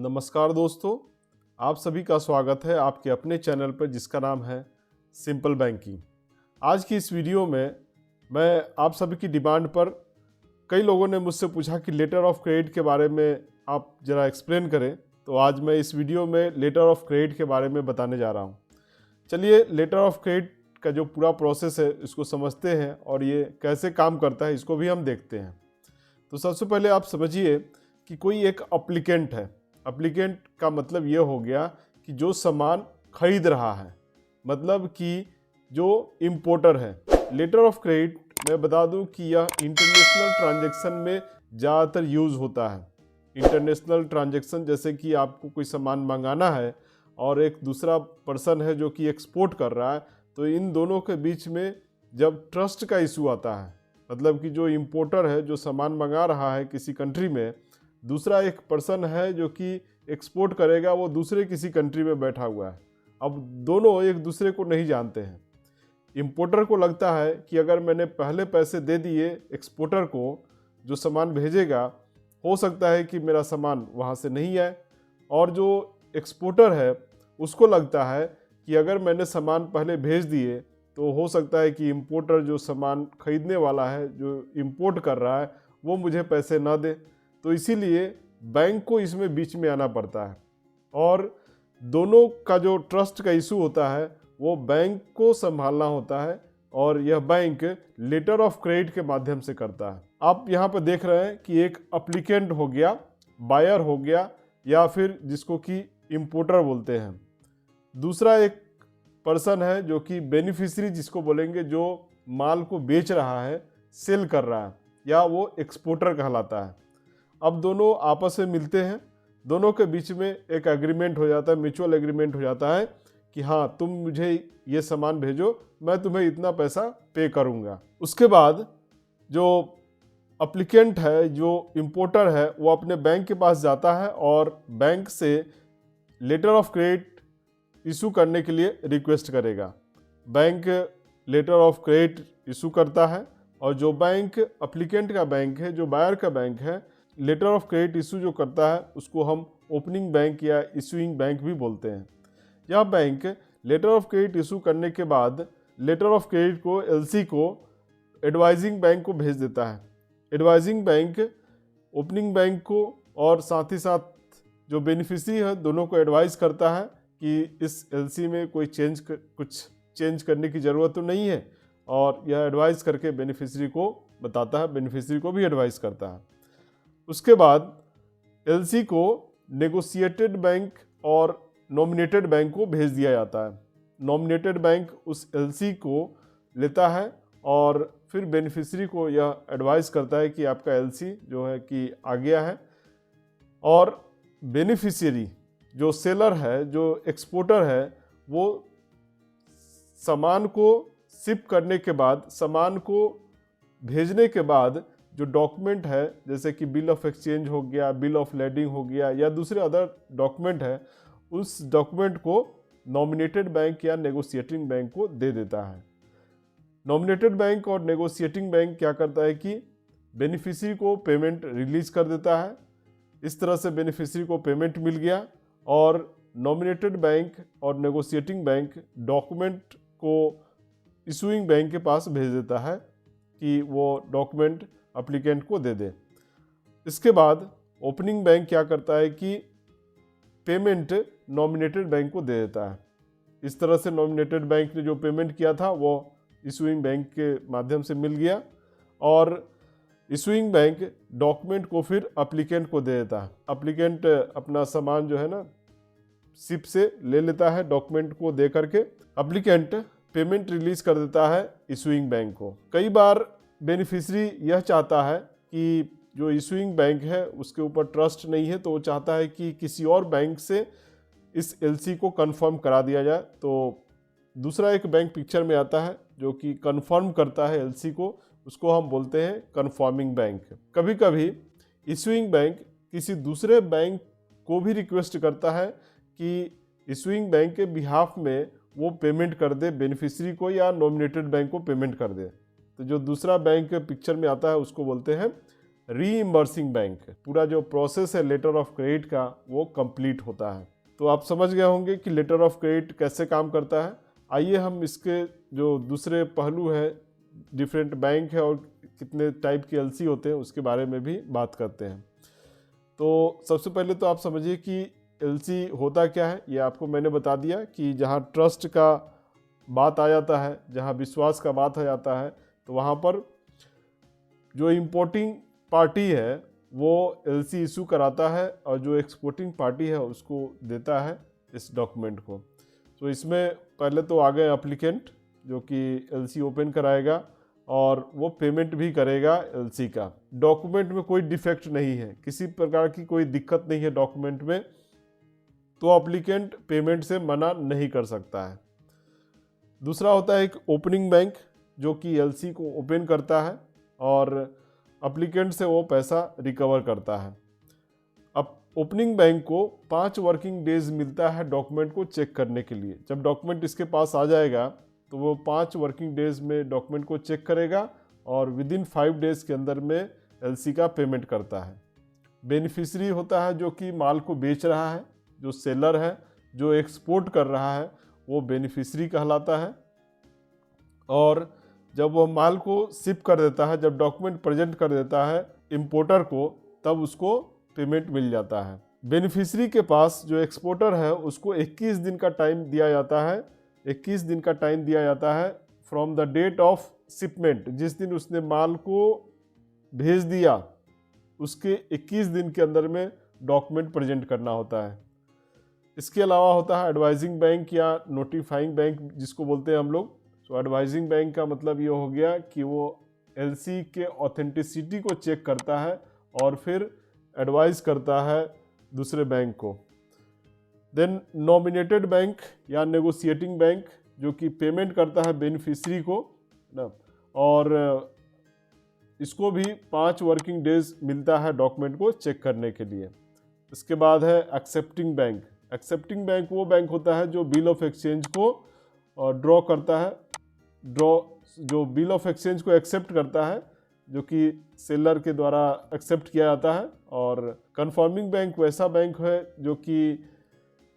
नमस्कार दोस्तों, आप सभी का स्वागत है आपके अपने चैनल पर जिसका नाम है सिंपल बैंकिंग। आज की इस वीडियो में मैं आप सभी की डिमांड पर कई लोगों ने मुझसे पूछा कि लेटर ऑफ क्रेडिट के बारे में आप ज़रा एक्सप्लेन करें, तो आज मैं इस वीडियो में लेटर ऑफ क्रेडिट के बारे में बताने जा रहा हूँ। चलिए लेटर ऑफ क्रेडिट का जो पूरा प्रोसेस है इसको समझते हैं और ये कैसे काम करता है इसको भी हम देखते हैं। तो सबसे पहले आप समझिए कि कोई एक अप्लीकेंट है। अप्लीकेंट का मतलब ये हो गया कि जो सामान खरीद रहा है, मतलब कि जो इम्पोर्टर है। लेटर ऑफ क्रेडिट मैं बता दूं कि यह इंटरनेशनल ट्रांजैक्शन में ज़्यादातर यूज़ होता है। इंटरनेशनल ट्रांजैक्शन जैसे कि आपको कोई सामान मंगाना है और एक दूसरा पर्सन है जो कि एक्सपोर्ट कर रहा है, तो इन दोनों के बीच में जब ट्रस्ट का इशू आता है, मतलब कि जो इम्पोर्टर है जो सामान मंगा रहा है किसी कंट्री में, दूसरा एक पर्सन है जो कि एक्सपोर्ट करेगा, वो दूसरे किसी कंट्री में बैठा हुआ है। अब दोनों एक दूसरे को नहीं जानते हैं। इम्पोर्टर को लगता है कि अगर मैंने पहले पैसे दे दिए एक्सपोर्टर को जो सामान भेजेगा, हो सकता है कि मेरा सामान वहाँ से नहीं आए, और जो एक्सपोर्टर है उसको लगता है कि अगर मैंने सामान पहले भेज दिए तो हो सकता है कि इम्पोर्टर जो सामान खरीदने वाला है, जो इम्पोर्ट कर रहा है, वो मुझे पैसे ना दे। तो इसीलिए बैंक को इसमें बीच में आना पड़ता है और दोनों का जो ट्रस्ट का इशू होता है वो बैंक को संभालना होता है, और यह बैंक लेटर ऑफ क्रेडिट के माध्यम से करता है। आप यहाँ पर देख रहे हैं कि एक अप्लीकेंट हो गया, बायर हो गया, या फिर जिसको कि इम्पोर्टर बोलते हैं। दूसरा एक पर्सन है जो कि बेनिफिशियरी जिसको बोलेंगे, जो माल को बेच रहा है, सेल कर रहा है, या वो एक्सपोर्टर कहलाता है। अब दोनों आपस में मिलते हैं, दोनों के बीच में एक एग्रीमेंट हो जाता है, म्यूचुअल एग्रीमेंट हो जाता है कि हाँ तुम मुझे ये सामान भेजो, मैं तुम्हें इतना पैसा पे करूँगा। उसके बाद जो अप्लीकेंट है, जो इम्पोर्टर है, वो अपने बैंक के पास जाता है और बैंक से लेटर ऑफ क्रेडिट इशू करने के लिए रिक्वेस्ट करेगा। Bank letter of credit issue करता है, और जो बैंक अप्लीकेंट का बैंक है, जो बायर का बैंक है, लेटर ऑफ क्रेडिट इशू जो करता है उसको हम ओपनिंग बैंक या इशूइंग बैंक भी बोलते हैं। यह bank letter of credit issue करने के बाद लेटर ऑफ क्रेडिट को, एलसी को, एडवाइजिंग बैंक को भेज देता है। एडवाइजिंग बैंक ओपनिंग बैंक को और साथ ही साथ जो बेनिफिशियरी है दोनों को एडवाइस करता है कि इस एलसी में कोई कुछ चेंज करने की ज़रूरत तो नहीं है, और यह एडवाइस करके बेनिफिशियरी को बताता है, बेनिफिशियरी को भी एडवाइस करता है। उसके बाद एलसी को नेगोशिएटेड बैंक और नॉमिनेटेड बैंक को भेज दिया जाता है। नॉमिनेटेड बैंक उस एलसी को लेता है और फिर बेनिफिशियरी को यह एडवाइस करता है कि आपका एलसी जो है कि आ गया है, और बेनिफिशियरी जो सेलर है, जो एक्सपोर्टर है, वो सामान को शिप करने के बाद, सामान को भेजने के बाद जो डॉक्यूमेंट है, जैसे कि बिल ऑफ एक्सचेंज हो गया, बिल ऑफ लेडिंग हो गया, या दूसरे अदर डॉक्यूमेंट है, उस डॉक्यूमेंट को नॉमिनेटेड बैंक या नेगोशिएटिंग बैंक को दे देता है। नॉमिनेटेड बैंक और नेगोशिएटिंग बैंक क्या करता है कि बेनिफिशियरी को पेमेंट रिलीज कर देता है। इस तरह से बेनिफिशियरी को पेमेंट मिल गया, और नॉमिनेटेड बैंक और नेगोशिएटिंग बैंक डॉक्यूमेंट को इशूइंग बैंक के पास भेज देता है कि वो डॉक्यूमेंट अप्लीकेंट को दे दे। इसके बाद ओपनिंग बैंक क्या करता है कि पेमेंट नॉमिनेटेड बैंक को दे देता है। इस तरह से नॉमिनेटेड बैंक ने जो पेमेंट किया था वो इशूइंग बैंक के माध्यम से मिल गया, और इशूइंग बैंक डॉक्यूमेंट को फिर अप्लीकेंट को दे देता है। अप्लीकेंट अपना सामान जो है ना शिप से ले लेता है, डॉक्यूमेंट को दे करके अप्लीकेंट पेमेंट रिलीज कर देता है इशूइंग बैंक को। कई बार बेनिफिशियरी यह चाहता है कि जो इशूइंग बैंक है उसके ऊपर ट्रस्ट नहीं है, तो वो चाहता है कि किसी और बैंक से इस एलसी को कंफर्म करा दिया जाए। तो दूसरा एक बैंक पिक्चर में आता है जो कि कंफर्म करता है एलसी को, उसको हम बोलते हैं कंफर्मिंग बैंक। कभी कभी इशूइंग बैंक किसी दूसरे बैंक को भी रिक्वेस्ट करता है कि इशूइंग बैंक के बिहाफ में वो पेमेंट कर दे बेनिफिशियरी को, या नॉमिनेटेड बैंक को पेमेंट कर दे। तो जो दूसरा बैंक पिक्चर में आता है उसको बोलते हैं रीइंबर्सिंग बैंक, पूरा जो प्रोसेस है लेटर ऑफ क्रेडिट का वो कंप्लीट होता है। तो आप समझ गए होंगे कि लेटर ऑफ क्रेडिट कैसे काम करता है। आइए हम इसके जो दूसरे पहलू है, डिफरेंट बैंक है और कितने टाइप के एलसी होते हैं, उसके बारे में भी बात करते हैं। तो सबसे पहले तो आप समझिए कि एलसी होता क्या है। ये आपको मैंने बता दिया कि जहाँ ट्रस्ट का बात आ जाता है, जहाँ विश्वास का बात आ जाता है, तो वहाँ पर जो इम्पोर्टिंग पार्टी है वो एलसी इशू कराता है और जो एक्सपोर्टिंग पार्टी है उसको देता है इस डॉक्यूमेंट को। तो इसमें पहले तो आ गए एप्लीकेंट जो कि एलसी ओपन कराएगा और वो पेमेंट भी करेगा एलसी का। डॉक्यूमेंट में कोई डिफेक्ट नहीं है, किसी प्रकार की कोई दिक्कत नहीं है डॉक्यूमेंट में, तो एप्लीकेंट पेमेंट से मना नहीं कर सकता है। दूसरा होता है एक ओपनिंग बैंक जो कि एलसी को ओपन करता है और एप्लीकेंट से वो पैसा रिकवर करता है। अब ओपनिंग बैंक को 5 वर्किंग डेज मिलता है डॉक्यूमेंट को चेक करने के लिए। जब डॉक्यूमेंट इसके पास आ जाएगा तो वो 5 वर्किंग डेज में डॉक्यूमेंट को चेक करेगा और विद इन 5 डेज के अंदर में एलसी का पेमेंट करता है। बेनिफिशियरी होता है जो कि माल को बेच रहा है, जो सेलर है, जो एक्सपोर्ट कर रहा है, वो बेनिफिशियरी कहलाता है। और जब वो माल को शिप कर देता है, जब डॉक्यूमेंट प्रेजेंट कर देता है इंपोर्टर को, तब उसको पेमेंट मिल जाता है। बेनिफिशियरी के पास जो एक्सपोर्टर है उसको 21 दिन का टाइम दिया जाता है। 21 दिन का टाइम दिया जाता है from the date of shipment. जिस दिन उसने माल को भेज दिया उसके 21 दिन के अंदर में डॉक्यूमेंट प्रेजेंट करना होता है। इसके अलावा होता है एडवाइजिंग बैंक या नोटिफाइंग बैंक जिसको बोलते हैं हम लोग। तो एडवाइजिंग बैंक का मतलब ये हो गया कि वो एलसी के ऑथेंटिसिटी को चेक करता है और फिर एडवाइस करता है दूसरे बैंक को। देन नॉमिनेटेड बैंक या नेगोशिएटिंग बैंक जो कि पेमेंट करता है बेनिफिशियरी को ना, और इसको भी 5 वर्किंग डेज मिलता है डॉक्यूमेंट को चेक करने के लिए। इसके बाद है एक्सेप्टिंग बैंक। एक्सेप्टिंग बैंक वो बैंक होता है जो बिल ऑफ एक्सचेंज को ड्रॉ करता है, जो बिल ऑफ एक्सचेंज को एक्सेप्ट करता है जो कि सेलर के द्वारा एक्सेप्ट किया जाता है। और कन्फर्मिंग बैंक वैसा बैंक है जो कि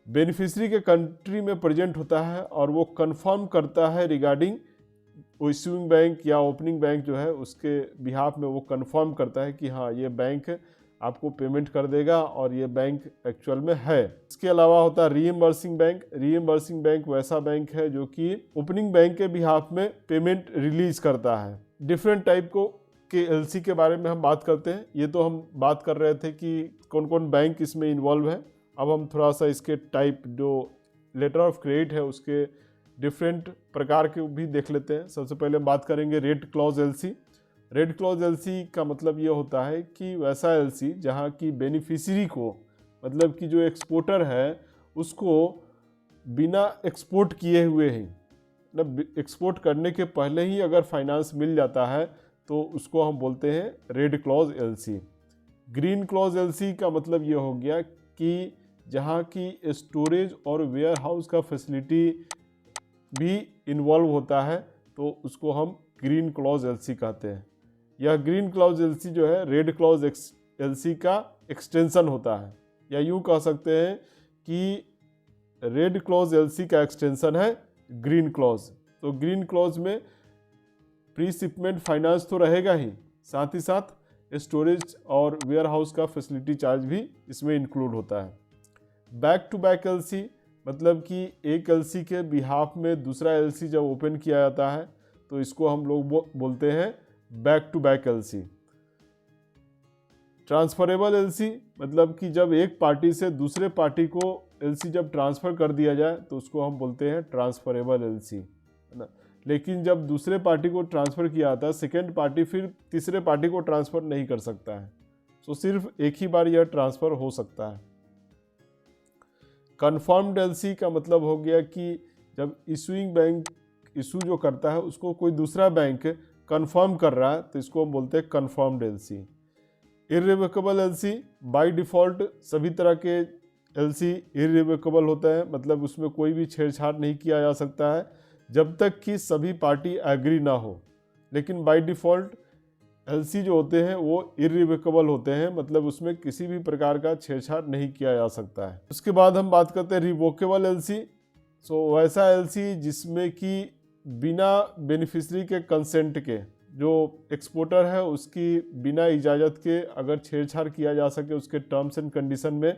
बेनिफिशियरी के कंट्री में प्रेजेंट होता है और वो कंफर्म करता है रिगार्डिंग इशूइंग बैंक या ओपनिंग बैंक जो है उसके बिहाफ में वो कंफर्म करता है कि हाँ ये बैंक आपको पेमेंट कर देगा और ये बैंक एक्चुअल में है। इसके अलावा होता है रीइंबर्सिंग बैंक। रीइंबर्सिंग बैंक वैसा बैंक है जो कि ओपनिंग बैंक के बिहाफ में पेमेंट रिलीज करता है। डिफरेंट टाइप के एलसी के बारे में हम बात करते हैं। ये तो हम बात कर रहे थे कि कौन कौन बैंक इसमें इन्वॉल्व है। अब हम थोड़ा सा इसके टाइप जो लेटर ऑफ क्रेडिट है उसके डिफरेंट प्रकार के भी देख लेते हैं। सबसे पहले हम बात करेंगे red clause LC. Red clause LC का मतलब ये होता है कि वैसा एलसी जहाँ की बेनिफिशियरी को, मतलब कि जो एक्सपोर्टर है उसको बिना एक्सपोर्ट किए हुए ही, मतलब एक्सपोर्ट करने के पहले ही अगर फाइनेंस मिल जाता है तो उसको हम बोलते हैं red clause LC. Green clause LC का मतलब ये हो गया कि जहाँ की स्टोरेज और वेयर हाउस का फैसिलिटी भी इन्वॉल्व होता है तो उसको हम ग्रीन क्लॉज एलसी कहते हैं। यह ग्रीन क्लॉज एलसी जो है रेड क्लॉज एलसी का एक्सटेंशन होता है, या यूँ कह सकते हैं कि रेड क्लॉज एलसी का एक्सटेंशन है ग्रीन क्लॉज। तो ग्रीन क्लॉज में प्री शिपमेंट फाइनेंस तो रहेगा ही, साथ ही साथ स्टोरेज और वेयर हाउस का फैसिलिटी चार्ज भी इसमें इंक्लूड होता है। बैक टू बैक एलसी मतलब कि एक एलसी के बिहाफ में दूसरा एलसी जब ओपन किया जाता है तो इसको हम लोग बोलते हैं back to back LC. Transferable LC मतलब कि जब एक पार्टी से दूसरे पार्टी को एलसी जब ट्रांसफ़र कर दिया जाए तो उसको हम बोलते हैं ट्रांसफरेबल एलसी, है ना। लेकिन जब दूसरे पार्टी को ट्रांसफ़र किया जाता है, सेकेंड पार्टी फिर तीसरे पार्टी को ट्रांसफ़र नहीं कर सकता है, तो सिर्फ एक ही बार यह ट्रांसफ़र हो सकता है। कन्फर्म्ड एलसी का मतलब हो गया कि जब इशूइंग बैंक इशू जो करता है उसको कोई दूसरा बैंक कंफर्म कर रहा है तो इसको हम बोलते हैं confirmed LC. Irrevocable LC by default सभी तरह के एलसी इर्रिवोकेबल होता है, मतलब उसमें कोई भी छेड़छाड़ नहीं किया जा सकता है जब तक कि सभी पार्टी एग्री ना हो। लेकिन बाय डिफ़ॉल्ट एलसी जो होते हैं वो इरिवोकेबल होते हैं, मतलब उसमें किसी भी प्रकार का छेड़छाड़ नहीं किया जा सकता है। उसके बाद हम बात करते हैं रिवोकेबल एलसी। वैसा एलसी जिसमें कि बिना बेनिफिशरी के कंसेंट के, जो एक्सपोर्टर है उसकी बिना इजाज़त के अगर छेड़छाड़ किया जा सके उसके टर्म्स एंड कंडीशन में,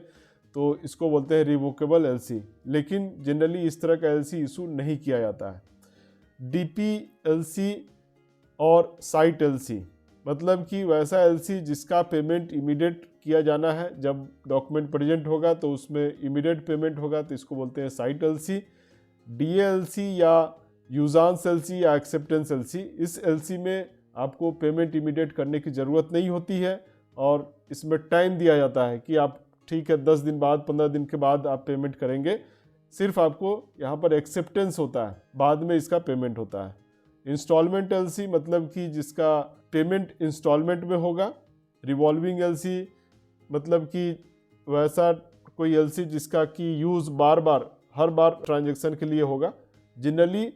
तो इसको बोलते हैं रिवोकेबल एलसी। लेकिन जनरली इस तरह का एलसी इशू नहीं किया जाता है। डीपी एलसी और साइट एलसी, मतलब कि वैसा एलसी जिसका पेमेंट इमीडिएट किया जाना है, जब डॉक्यूमेंट प्रेजेंट होगा तो उसमें इमीडिएट पेमेंट होगा, तो इसको बोलते हैं साइट एलसी। डीएलसी या यूजांस एलसी या एक्सेप्टेंस एलसी, इस एलसी में आपको पेमेंट इमीडिएट करने की ज़रूरत नहीं होती है और इसमें टाइम दिया जाता है कि आप ठीक है 10 दिन बाद 15 दिन के बाद आप पेमेंट करेंगे। सिर्फ आपको यहाँ पर एक्सेप्टेंस होता है, बाद में इसका पेमेंट होता है। इंस्टॉलमेंट एलसी, मतलब कि जिसका पेमेंट इंस्टॉलमेंट में होगा। रिवॉल्विंग एलसी, मतलब कि वैसा कोई एलसी जिसका कि यूज़ बार बार हर बार ट्रांजैक्शन के लिए होगा। जनरली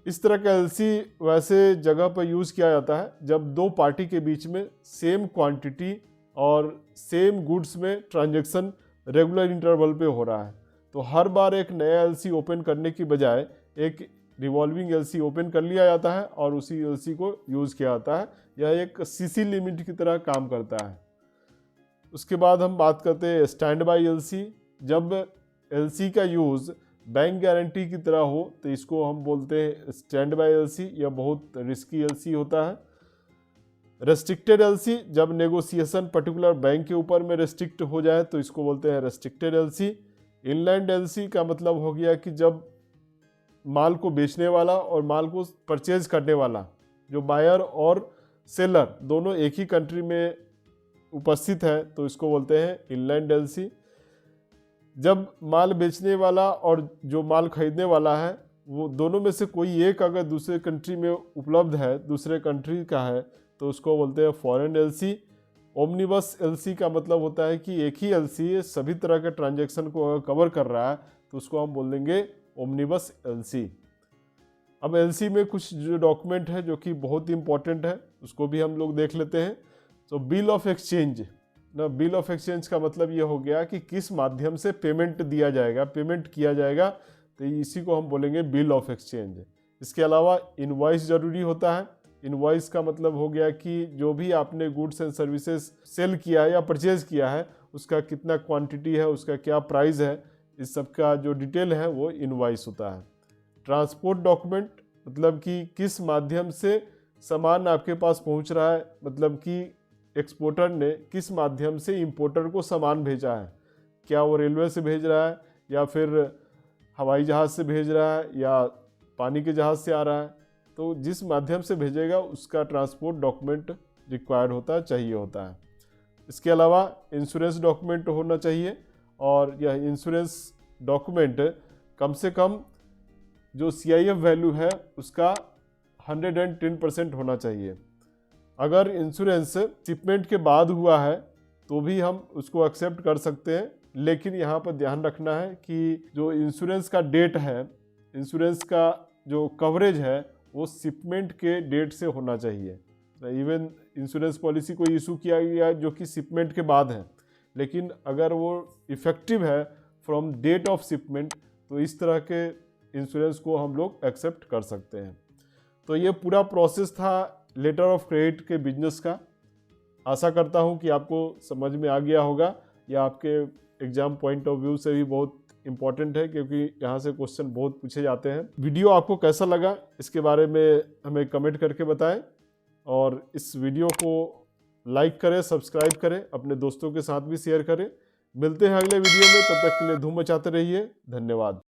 इस तरह का एलसी वैसे जगह पर यूज़ किया जाता है जब दो पार्टी के बीच में सेम क्वांटिटी और सेम गुड्स में ट्रांजैक्शन रेगुलर इंटरवल पे हो रहा है। तो हर बार एक नया एलसी ओपन करने की बजाय एक रिवॉल्विंग एलसी ओपन कर लिया जाता है और उसी एलसी को यूज़ किया जाता है। यह एक सीसी लिमिट की तरह काम करता है। उसके बाद हम बात करते हैं स्टैंड बाई एलसी। जब एलसी का यूज़ बैंक गारंटी की तरह हो तो इसको हम बोलते हैं स्टैंड बाई एलसी। यह बहुत रिस्की एलसी होता है। रेस्ट्रिक्टेड एलसी, जब नेगोशिएशन पर्टिकुलर बैंक के ऊपर में रेस्ट्रिक्ट हो जाए तो इसको बोलते हैं रेस्ट्रिक्टेड एलसी। इनलैंड एलसी का मतलब हो गया कि जब माल को बेचने वाला और माल को परचेज करने वाला, जो बायर और सेलर दोनों एक ही कंट्री में उपस्थित है, तो इसको बोलते हैं इनलैंड एलसी। जब माल बेचने वाला और जो माल खरीदने वाला है वो दोनों में से कोई एक अगर दूसरे कंट्री में उपलब्ध है, दूसरे कंट्री का है, तो उसको बोलते हैं फॉरेन एलसी। ओमनिबस एलसी का मतलब होता है कि एक ही एलसी सभी तरह के ट्रांजैक्शन को अगर कवर कर रहा है तो उसको हम बोल देंगे ओमनिबस एलसी। अब एलसी में कुछ जो डॉक्यूमेंट है जो कि बहुत ही इंपॉर्टेंट है उसको भी हम लोग देख लेते हैं। तो बिल ऑफ एक्सचेंज ना, बिल ऑफ एक्सचेंज का मतलब ये हो गया कि किस माध्यम से पेमेंट दिया जाएगा, पेमेंट किया जाएगा, तो इसी को हम बोलेंगे बिल ऑफ एक्सचेंज। इसके अलावा इनवॉइस ज़रूरी होता है। इनवॉइस का मतलब हो गया कि जो भी आपने गुड्स एंड सर्विसेज सेल किया है या परचेज किया है उसका कितना क्वांटिटी है, उसका क्या प्राइस है, इस सब का जो डिटेल है वो इनवॉइस होता है। ट्रांसपोर्ट डॉक्यूमेंट, मतलब कि किस माध्यम से सामान आपके पास पहुंच रहा है, मतलब कि एक्सपोर्टर ने किस माध्यम से इंपोर्टर को सामान भेजा है, क्या वो रेलवे से भेज रहा है या फिर हवाई जहाज़ से भेज रहा है या पानी के जहाज़ से आ रहा है, तो जिस माध्यम से भेजेगा उसका ट्रांसपोर्ट डॉक्यूमेंट रिक्वायर्ड होता है, चाहिए होता है। इसके अलावा इंश्योरेंस डॉक्यूमेंट होना चाहिए और यह इंश्योरेंस डॉक्यूमेंट कम से कम जो CIF वैल्यू है उसका 110% होना चाहिए। अगर इंश्योरेंस शिपमेंट के बाद हुआ है तो भी हम उसको एक्सेप्ट कर सकते हैं, लेकिन यहाँ पर ध्यान रखना है कि जो इंश्योरेंस का डेट है, इंश्योरेंस का जो कवरेज है वो शिपमेंट के डेट से होना चाहिए। इवन इंश्योरेंस पॉलिसी कोई इशू किया गया है जो कि शिपमेंट के बाद है, लेकिन अगर वो इफ़ेक्टिव है फ्रॉम डेट ऑफ शिपमेंट तो इस तरह के इंश्योरेंस को हम लोग एक्सेप्ट कर सकते हैं। तो ये पूरा प्रोसेस था लेटर ऑफ क्रेडिट के बिजनेस का। आशा करता हूँ कि आपको समझ में आ गया होगा। या आपके एग्जाम पॉइंट ऑफ व्यू से भी बहुत इंपॉर्टेंट है क्योंकि यहाँ से क्वेश्चन बहुत पूछे जाते हैं। वीडियो आपको कैसा लगा इसके बारे में हमें कमेंट करके बताएं और इस वीडियो को लाइक करें, सब्सक्राइब करें, अपने दोस्तों के साथ भी शेयर करें। मिलते हैं अगले वीडियो में, तब तक के लिए धूम मचाते रहिए। धन्यवाद।